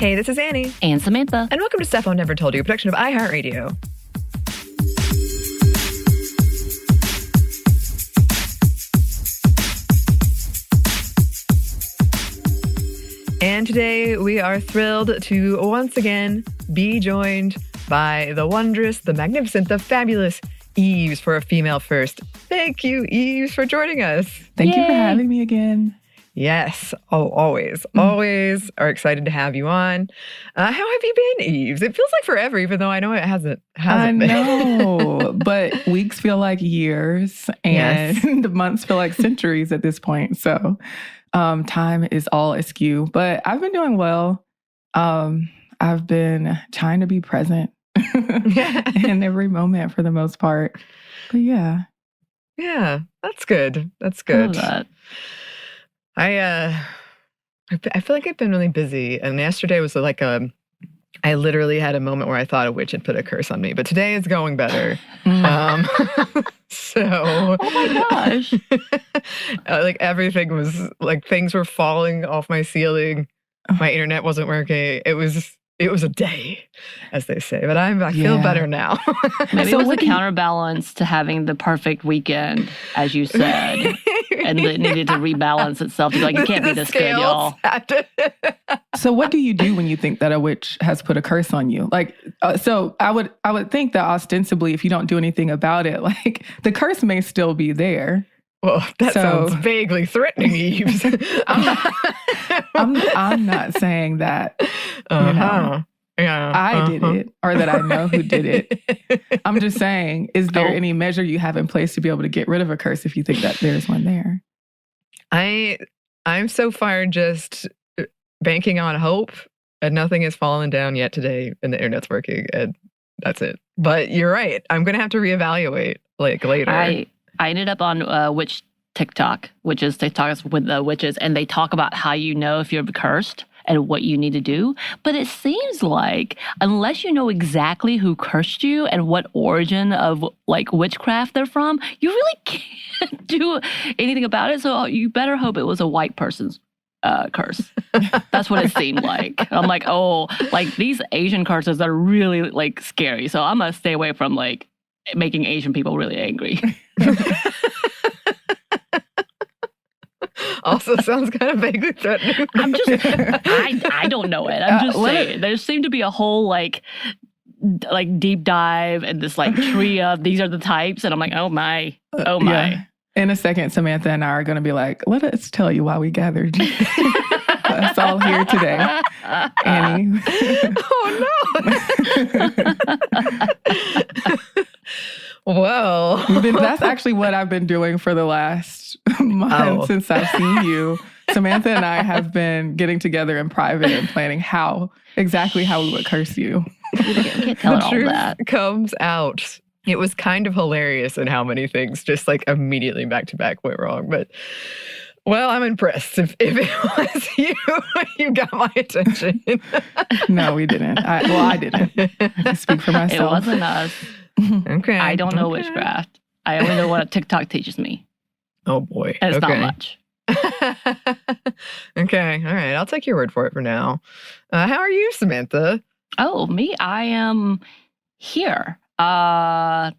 Hey, this is Anney. And Samantha. And welcome to Stuff I Never Told You, a production of iHeartRadio. And today we are thrilled to once again be joined by the wondrous, the magnificent, the fabulous Yves for a female first. Thank you, Yves, for joining us. Thank you for having me again. Yes. Oh, always are excited to have you on. How have you been, Yves? It feels like forever, even though I know it hasn't I been. know, but weeks feel like years and the months feel like centuries at this point. So time is all askew, but I've been doing well. I've been trying to be present in every moment for the most part. But yeah. Yeah, that's good. That's good. I love that. I feel like I've been really busy, and yesterday was like I literally had a moment where I thought a witch had put a curse on me, but today is going better. So, oh my gosh. Like everything was like things were falling off my ceiling. My internet wasn't working. It was a day, as they say, but I feel better now. Maybe it was a counterbalance to having the perfect weekend, as you said, and it needed to rebalance itself. You're like, it can't be this good, y'all. So what do you do when you think that a witch has put a curse on you? Like, so I would think that ostensibly, if you don't do anything about it, like the curse may still be there. Well, that sounds vaguely threatening, Yves. I'm not saying that, you know, I did it or that I know who did it. I'm just saying, is there any measure you have in place to be able to get rid of a curse if you think that there's one there? I'm so far just banking on hope, and nothing has fallen down yet today, and the internet's working, and that's it. But you're right. I'm going to have to reevaluate like later. I ended up on witch TikTok, which is TikToks with the witches, and they talk about how you know if you're cursed and what you need to do. But it seems like unless you know exactly who cursed you and what origin of like witchcraft they're from, you really can't do anything about it. So you better hope it was a white person's curse. That's what it seemed like. I'm like, like these Asian curses are really like scary. So I'm gonna stay away from like making Asian people really angry. Also sounds kind of vaguely threatening. I don't know it. I'm just saying. There seemed to be a whole like deep dive and this like tree of these are the types, and I'm like, oh my. Yeah. In a second, Samantha and I are going to be like, let us tell you why we gathered us all here today, Anney. Oh no. Well, that's actually what I've been doing for the last month since I've seen you. Samantha and I have been getting together in private and planning exactly how we would curse you. You can't tell the all truth that. Comes out. It was kind of hilarious in how many things just like immediately back to back went wrong. But well, I'm impressed. If it was you got my attention. No, we didn't. I didn't. I speak for myself. It wasn't us. Okay. I don't know witchcraft. I only know what TikTok teaches me. Oh boy. And it's not much. Okay. All right. I'll take your word for it for now. How are you, Samantha? Oh, me? I am here. I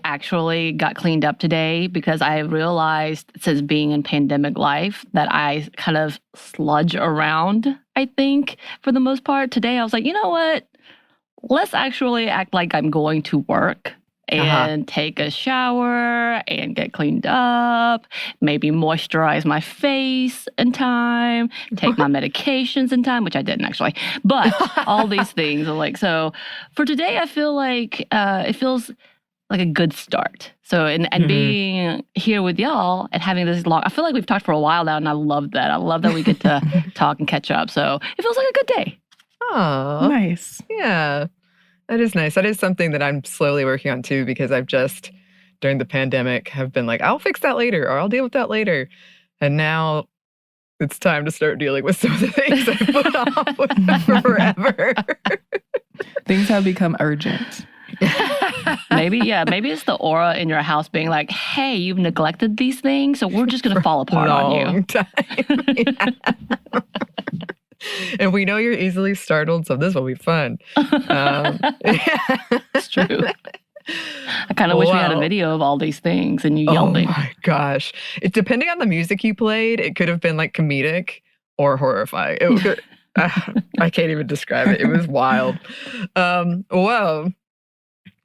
actually got cleaned up today because I realized since being in pandemic life that I kind of sludge around, I think, for the most part. Today I was like, you know what? Let's actually act like I'm going to work and take a shower and get cleaned up, maybe moisturize my face in time, take my medications in time, which I didn't actually, but all these things are like, so for today, I feel like it feels like a good start. So, and being here with y'all and having this long, I feel like we've talked for a while now and I love that. I love that we get to talk and catch up. So it feels like a good day. Oh, nice. Yeah. That is nice. That is something that I'm slowly working on too, because I've just, during the pandemic, have been like, I'll fix that later or I'll deal with that later. And now it's time to start dealing with some of the things I've put off with for forever. Things have become urgent. Maybe it's the aura in your house being like, hey, you've neglected these things, so we're just going to fall apart on you. Time. Yeah. And we know you're easily startled, so this will be fun. It's true. I kind of wish we had a video of all these things and you yelling. Oh my gosh. Depending on the music you played, it could have been like comedic or horrifying. I can't even describe it. It was wild. Well,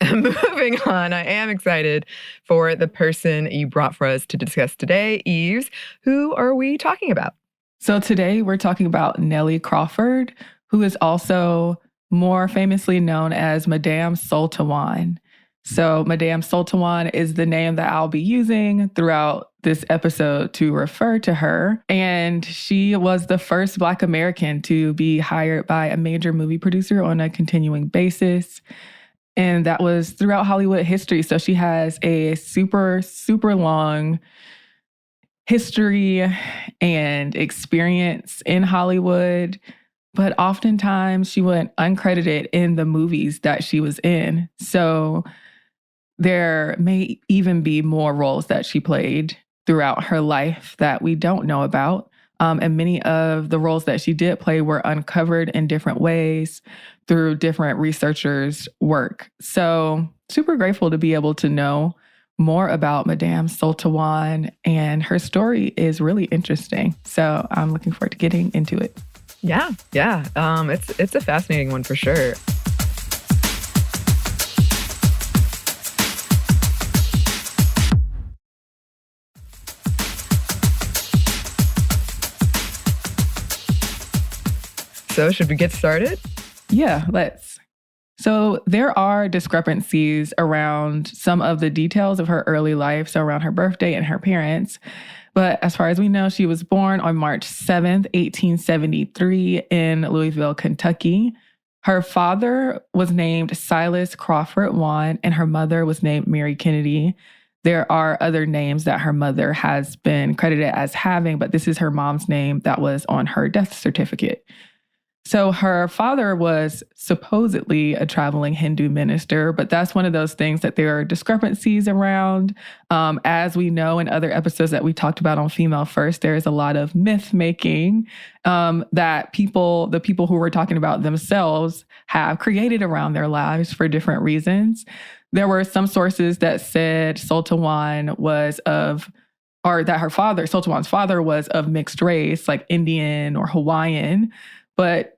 moving on, I am excited for the person you brought for us to discuss today, Yves. Who are we talking about? So today we're talking about Nellie Crawford, who is also more famously known as Madame Sul-Te-Wan. So Madame Sul-Te-Wan is the name that I'll be using throughout this episode to refer to her. And she was the first Black American to be hired by a major movie producer on a continuing basis. And that was throughout Hollywood history. So she has a super, super long history and experience in Hollywood. But oftentimes she went uncredited in the movies that she was in. So there may even be more roles that she played throughout her life that we don't know about. And many of the roles that she did play were uncovered in different ways through different researchers' work. So super grateful to be able to know more about Madame Sul-Te-Wan, and her story is really interesting. So I'm looking forward to getting into it. Yeah. It's a fascinating one for sure. So should we get started? Yeah, let's. So there are discrepancies around some of the details of her early life, so around her birthday and her parents. But as far as we know, she was born on March 7th, 1873 in Louisville, Kentucky. Her father was named Silas Crawford Wan, and her mother was named Mary Kennedy. There are other names that her mother has been credited as having, but this is her mom's name that was on her death certificate. So her father was supposedly a traveling Hindu minister, but that's one of those things that there are discrepancies around. As we know in other episodes that we talked about on Female First, there is a lot of myth making that the people who we're talking about themselves have created around their lives for different reasons. There were some sources that said Sul-Te-Wan was Sul-Te-Wan's father was of mixed race, like Indian or Hawaiian, but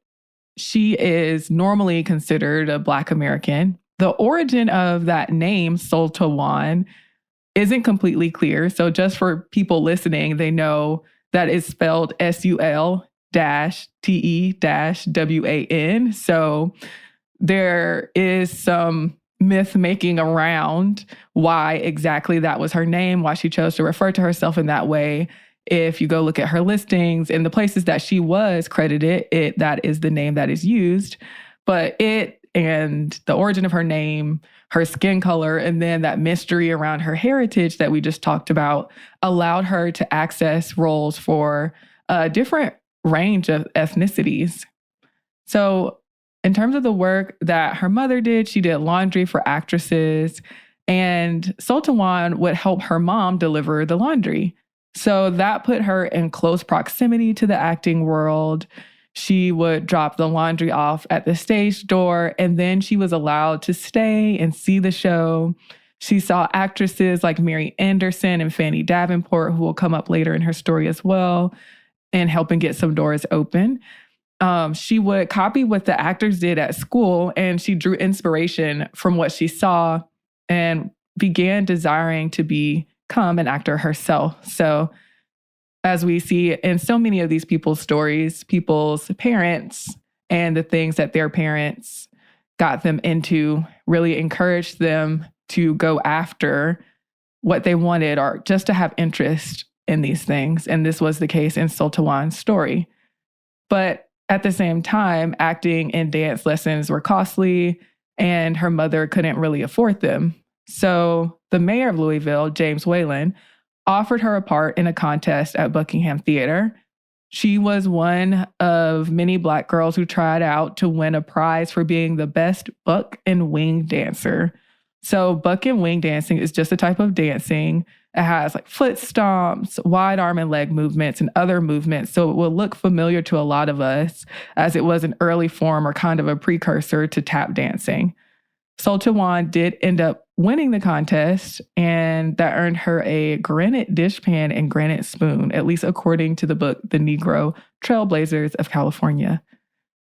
she is normally considered a Black American. The origin of that name, Sul-Te-Wan, isn't completely clear. So just for people listening, they know that it's spelled Sul-Te-Wan. So there is some myth making around why exactly that was her name, why she chose to refer to herself in that way. If you go look at her listings and the places that she was credited, that is the name that is used. But it and the origin of her name, her skin color, and then that mystery around her heritage that we just talked about allowed her to access roles for a different range of ethnicities. So in terms of the work that her mother did, she did laundry for actresses, and Sul-Te-Wan would help her mom deliver the laundry. So that put her in close proximity to the acting world. She would drop the laundry off at the stage door, and then she was allowed to stay and see the show. She saw actresses like Mary Anderson and Fanny Davenport, who will come up later in her story as well, and helping get some doors open. She would copy what the actors did at school, and she drew inspiration from what she saw and began desiring to become an actor herself. So as we see in so many of these people's stories, people's parents and the things that their parents got them into really encouraged them to go after what they wanted or just to have interest in these things. And this was the case in Sul-Te-Wan's story. But at the same time, acting and dance lessons were costly, and her mother couldn't really afford them. So the mayor of Louisville, James Whalen, offered her a part in a contest at Buckingham Theater. She was one of many Black girls who tried out to win a prize for being the best buck and wing dancer. So buck and wing dancing is just a type of dancing It has like foot stomps, wide arm and leg movements, and other movements. So it will look familiar to a lot of us as it was an early form or kind of a precursor to tap dancing. Sul-Te-Wan did end up winning the contest, and that earned her a granite dishpan and granite spoon, at least according to the book, The Negro Trailblazers of California.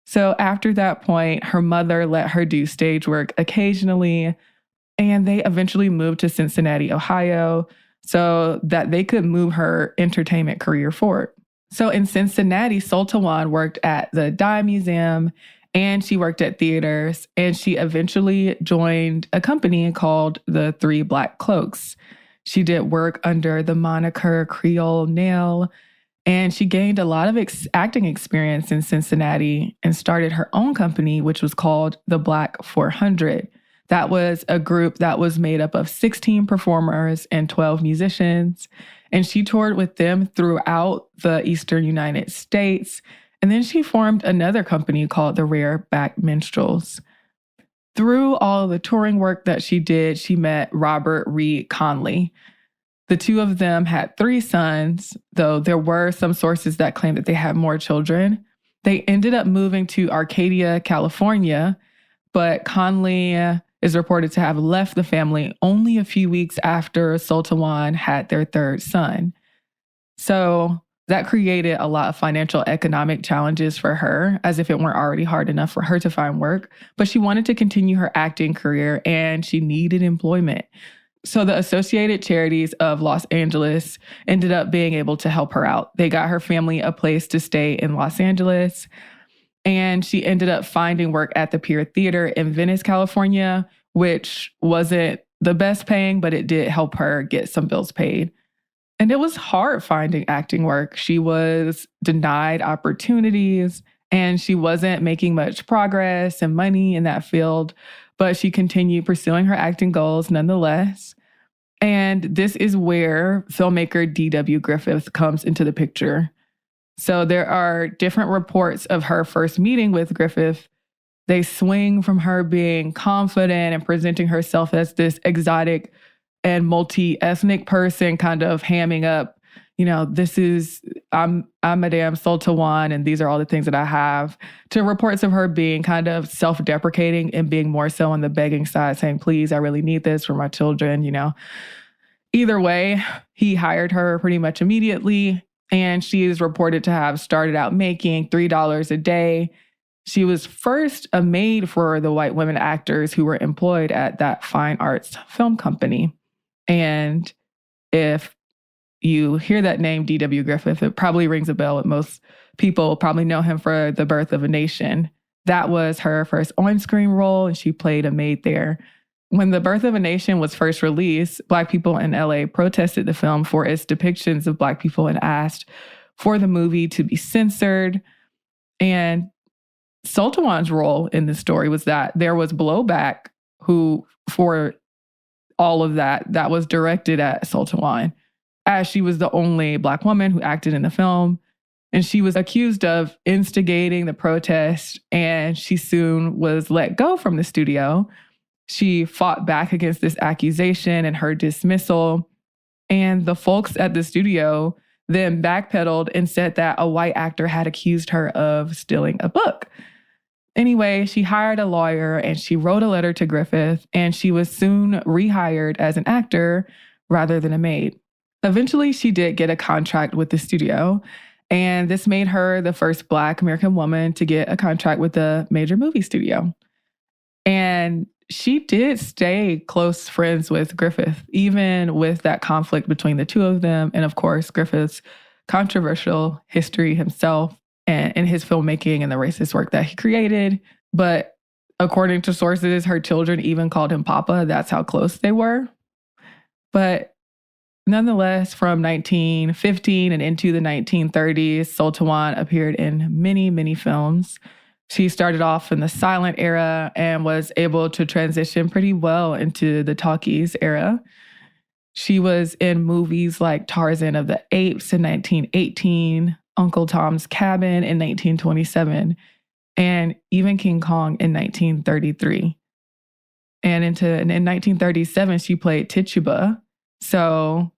So after that point, her mother let her do stage work occasionally, and they eventually moved to Cincinnati, Ohio, so that they could move her entertainment career forward. So in Cincinnati, Sul-Te-Wan worked at the Dye Museum, and she worked at theaters, and she eventually joined a company called the Three Black Cloaks. She did work under the moniker Creole Nail, and she gained a lot of acting experience in Cincinnati and started her own company, which was called the Black 400. That was a group that was made up of 16 performers and 12 musicians. And she toured with them throughout the Eastern United States. And then she formed another company called the Rare Back Minstrels. Through all the touring work that she did, she met Robert Reed Conley. The two of them had 3 sons, though there were some sources that claimed that they had more children. They ended up moving to Arcadia, California, but Conley is reported to have left the family only a few weeks after Sul-Te-Wan had their 3rd son. So that created a lot of financial economic challenges for her, as if it weren't already hard enough for her to find work. But she wanted to continue her acting career, and she needed employment. So the Associated Charities of Los Angeles ended up being able to help her out. They got her family a place to stay in Los Angeles, and she ended up finding work at the Pier Theater in Venice, California, which wasn't the best paying, but it did help her get some bills paid. And it was hard finding acting work. She was denied opportunities, and she wasn't making much progress and money in that field, but she continued pursuing her acting goals nonetheless. And this is where filmmaker D.W. Griffith comes into the picture. So there are different reports of her first meeting with Griffith. They swing from her being confident and presenting herself as this exotic and multi-ethnic person, kind of hamming up, I'm Madame Sul-Te-Wan, and these are all the things that I have, to reports of her being kind of self-deprecating and being more so on the begging side, saying, please, I really need this for my children, Either way, he hired her pretty much immediately, and she is reported to have started out making $3 a day. She was first a maid for the white women actors who were employed at that fine arts film company. And if you hear that name, D.W. Griffith, it probably rings a bell. Most people probably know him for The Birth of a Nation. That was her first on-screen role, and she played a maid there. When The Birth of a Nation was first released, Black people in LA protested the film for its depictions of Black people and asked for the movie to be censored. And Sul-Te-Wan's role in this story was that there was blowback for all of that was directed at Sul-Te-Wan, as she was the only Black woman who acted in the film. And she was accused of instigating the protest, and she soon was let go from the studio. She fought back against this accusation and her dismissal. And the folks at the studio then backpedaled and said that a white actor had accused her of stealing a book. Anyway, she hired a lawyer and she wrote a letter to Griffith, and she was soon rehired as an actor rather than a maid. Eventually, she did get a contract with the studio, and this made her the first Black American woman to get a contract with a major movie studio. And she did stay close friends with Griffith, even with that conflict between the two of them. And of course, Griffith's controversial history himself and in his filmmaking and the racist work that he created. But according to sources, her children even called him Papa. That's how close they were. But nonetheless, from 1915 and into the 1930s, Sul-Te-Wan appeared in many, many films. She started off in the silent era and was able to transition pretty well into the talkies era. She was in movies like Tarzan of the Apes in 1918, Uncle Tom's Cabin in 1927, and even King Kong in 1933. And in 1937, she played Tituba. So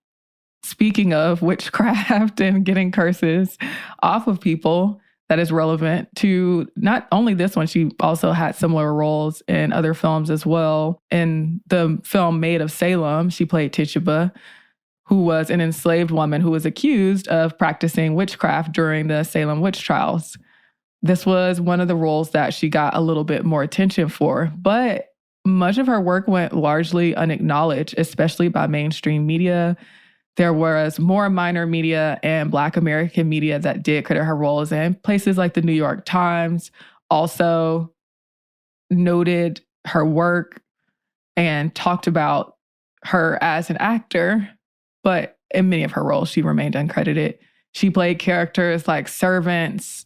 speaking of witchcraft and getting curses off of people, that is relevant to not only this one, she also had similar roles in other films as well. In the film Maid of Salem, she played Tituba, who was an enslaved woman who was accused of practicing witchcraft during the Salem witch trials. This was one of the roles that she got a little bit more attention for, but much of her work went largely unacknowledged, especially by mainstream media. There was more minor media and Black American media that did credit her roles, and places like the New York Times also noted her work and talked about her as an actor, but in many of her roles, she remained uncredited. She played characters like servants,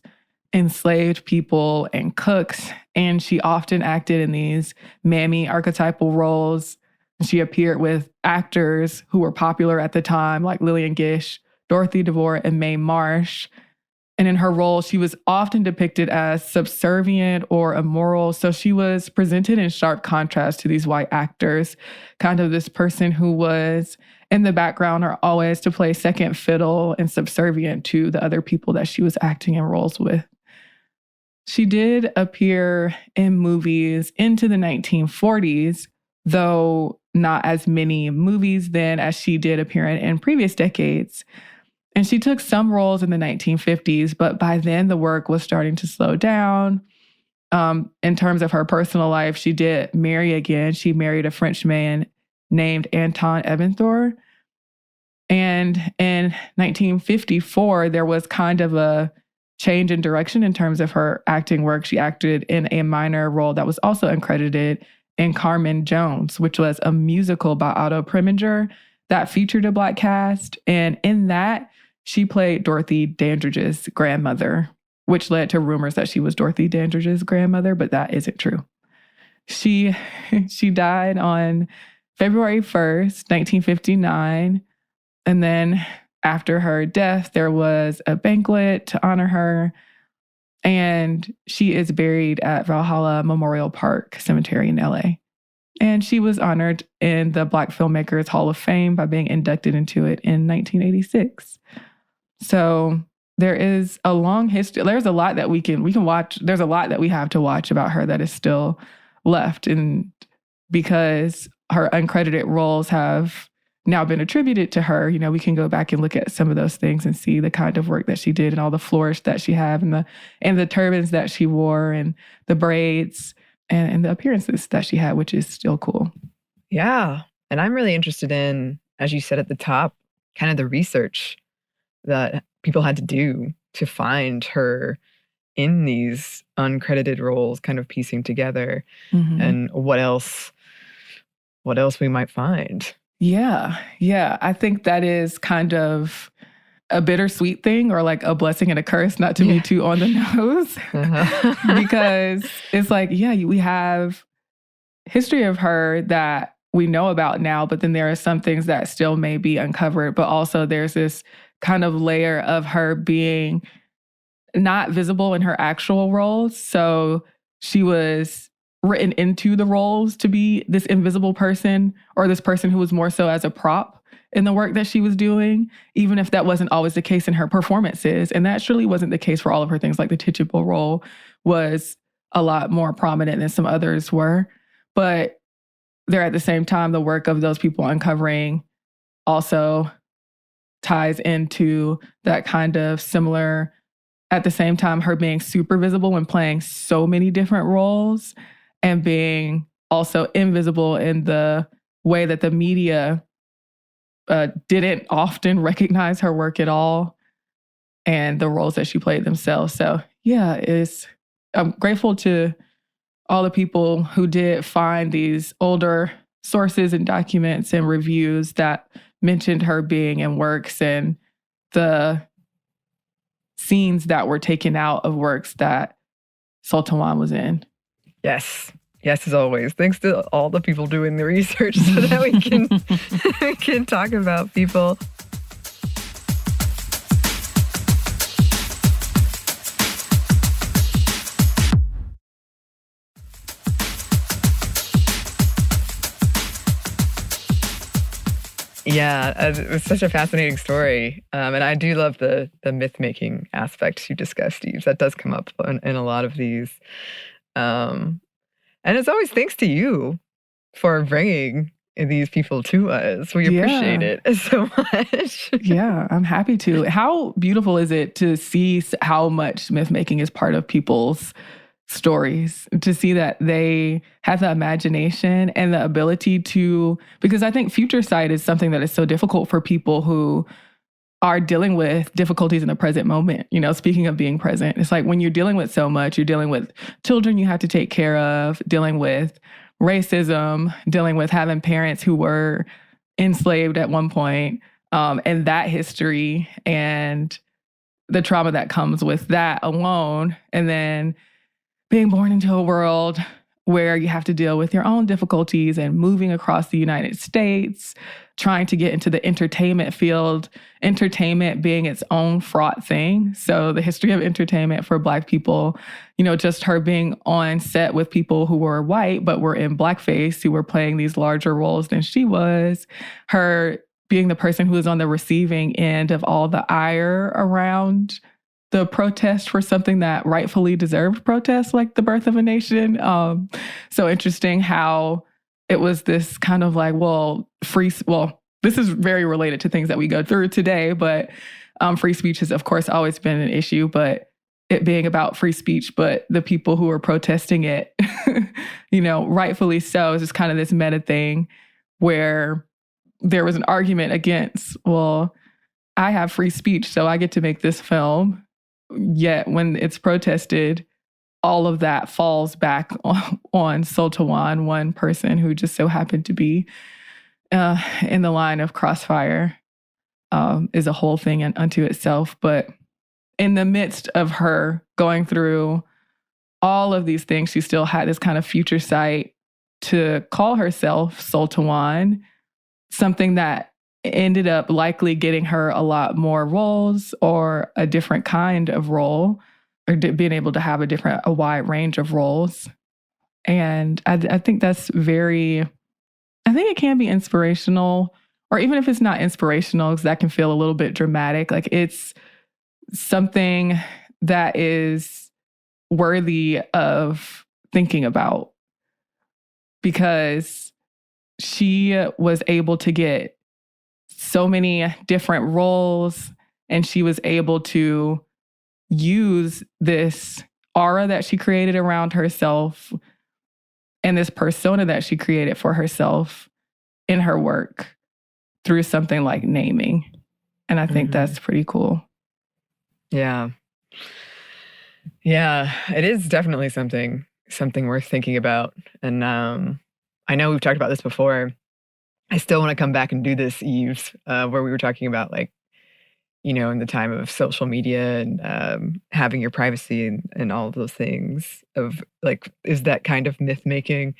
enslaved people, and cooks, and she often acted in these mammy archetypal roles. She appeared with actors who were popular at the time, like Lillian Gish, Dorothy DeVore, and Mae Marsh. And in her role, she was often depicted as subservient or immoral. So she was presented in sharp contrast to these white actors, kind of this person who was in the background or always to play second fiddle and subservient to the other people that she was acting in roles with. She did appear in movies into the 1940s, though not as many movies then as she did appear in previous decades. And she took some roles in the 1950s, but by then the work was starting to slow down. In terms of her personal life, she did marry again. She married a French man named Anton Ebenthor. And in 1954, there was kind of a change in direction in terms of her acting work. She acted in a minor role that was also uncredited in Carmen Jones, which was a musical by Otto Preminger that featured a Black cast. And in that, she played Dorothy Dandridge's grandmother, which led to rumors that she was Dorothy Dandridge's grandmother, but that isn't true. She died on February 1st, 1959. And then after her death, there was a banquet to honor her. And she is buried at Valhalla Memorial Park Cemetery in LA. And she was honored in the Black Filmmakers Hall of Fame by being inducted into it in 1986. So there is a long history. There's a lot that we can watch. There's a lot that we have to watch about her that is still left. And because her uncredited roles have now been attributed to her, we can go back and look at some of those things and see the kind of work that she did and all the flourish that she had and the turbans that she wore and the braids and the appearances that she had, which is still cool. Yeah. And I'm really interested in, as you said at the top, kind of the research that people had to do to find her in these uncredited roles, kind of piecing together and what else we might find. Yeah. I think that is kind of a bittersweet thing, or like a blessing and a curse, not to be too on the nose. Because it's like, we have history of her that we know about now, but then there are some things that still may be uncovered. But also there's this kind of layer of her being not visible in her actual roles. So she was written into the roles to be this invisible person, or this person who was more so as a prop in the work that she was doing, even if that wasn't always the case in her performances. And that surely wasn't the case for all of her things. Like the Tituba role was a lot more prominent than some others were. But there at the same time, the work of those people uncovering also ties into that kind of similar, at the same time, her being super visible and playing so many different roles and being also invisible in the way that the media didn't often recognize her work at all and the roles that she played themselves. So I'm grateful to all the people who did find these older sources and documents and reviews that mentioned her being in works and the scenes that were taken out of works that Sul-Te-Wan was in. Yes, as always. Thanks to all the people doing the research so that we can talk about people. Yeah, it's such a fascinating story. And I do love the myth-making aspect you discussed, Yves. That does come up in a lot of these. And it's always thanks to you for bringing these people to us. We appreciate it so much. Yeah, I'm happy to. How beautiful is it to see how much myth-making is part of people's stories, to see that they have the imagination and the ability to, because I think future sight is something that is so difficult for people who are dealing with difficulties in the present moment. You know, speaking of being present, it's like when you're dealing with so much, you're dealing with children you have to take care of, dealing with racism, dealing with having parents who were enslaved at one point, and that history and the trauma that comes with that alone. And then being born into a world where you have to deal with your own difficulties and moving across the United States, trying to get into the entertainment field, entertainment being its own fraught thing. So the history of entertainment for Black people, you know, just her being on set with people who were white, but were in blackface, who were playing these larger roles than she was, her being the person who was on the receiving end of all the ire around the protest for something that rightfully deserved protest, like the birth of a nation. So interesting how it was this kind of like, this is very related to things that we go through today, but free speech has, of course, always been an issue, but it being about free speech, but the people who are protesting it, you know, rightfully so, is just kind of this meta thing where there was an argument against, well, I have free speech, so I get to make this film. Yet when it's protested, all of that falls back on Sul-Te-Wan, one person who just so happened to be in the line of crossfire, is a whole thing unto itself. But in the midst of her going through all of these things, she still had this kind of future sight to call herself Sul-Te-Wan, something that ended up likely getting her a lot more roles or a different kind of role, or being able to have a wide range of roles. And I think I think it can be inspirational, or even if it's not inspirational, because that can feel a little bit dramatic. Like it's something that is worthy of thinking about, because she was able to get so many different roles, and she was able to use this aura that she created around herself and this persona that she created for herself in her work through something like naming. And I think that's pretty cool. Yeah. Yeah, it is definitely something worth thinking about. And I know we've talked about this before. I still want to come back and do this, Yves, where we were talking about, like, you know, in the time of social media and having your privacy and all of those things, of like, is that kind of myth making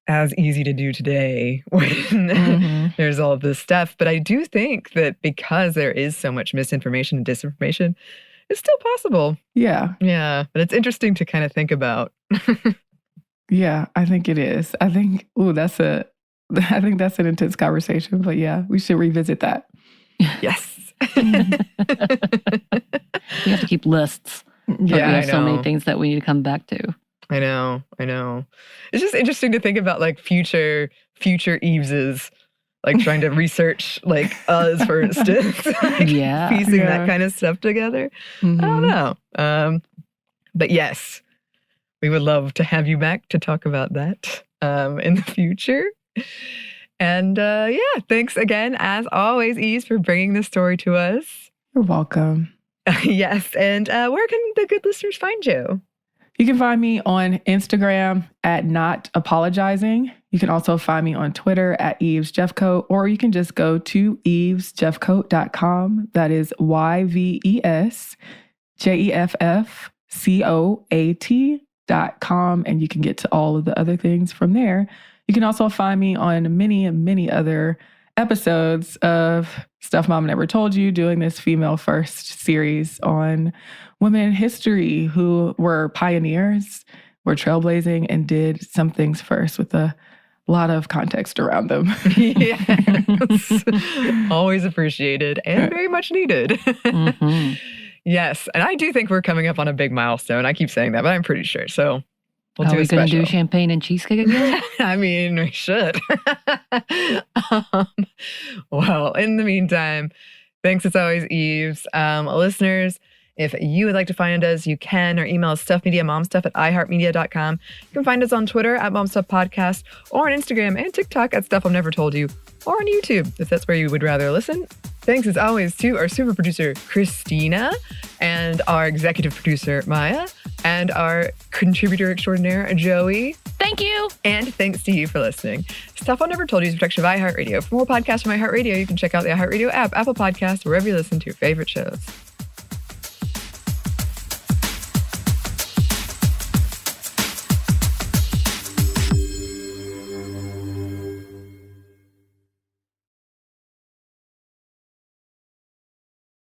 as easy to do today when there's all of this stuff? But I do think that because there is so much misinformation and disinformation, it's still possible. Yeah. Yeah. But it's interesting to kind of think about. Yeah, I think it is. I think that's an intense conversation, but yeah, we should revisit that. Yes. We have to keep lists. Yeah, we have so many things that we need to come back to. I know. It's just interesting to think about, like, future Yveses, like trying to research, like, us, for instance, like, piecing that kind of stuff together. I don't know. But yes, we would love to have you back to talk about that in the future. And thanks again, as always, Yves, for bringing this story to us. You're welcome. Yes, and where can the good listeners find you? You can find me on Instagram at Not Apologizing. You can also find me on Twitter at Yves Jeffcoat, or you can just go to yvesjeffcoat.com. That is YVESJEFFCOAT.com, and you can get to all of the other things from there. You can also find me on many, many other episodes of Stuff Mom Never Told You, doing this Female First series on women in history who were pioneers, were trailblazing, and did some things first with a a lot of context around them. Yes. Always appreciated and very much needed. Mm-hmm. Yes. And I do think we're coming up on a big milestone. I keep saying that, but I'm pretty sure. So we'll Are do we a going to special. do champagne and cheesecake again? I mean, we should. Well, in the meantime, thanks as always, Yves. Listeners, if you would like to find us, you can. Our email is stuffmediamomstuff@iheartmedia.com. You can find us on Twitter @momstuffpodcast or on Instagram and TikTok @stuffI've-never-told-you or on YouTube if that's where you would rather listen. Thanks as always to our super producer, Christina, and our executive producer, Maya, and our contributor extraordinaire, Joey. Thank you. And thanks to you for listening. Stuff I Never Told You is a production of iHeartRadio. For more podcasts from iHeartRadio, you can check out the iHeartRadio app, Apple Podcasts, wherever you listen to your favorite shows.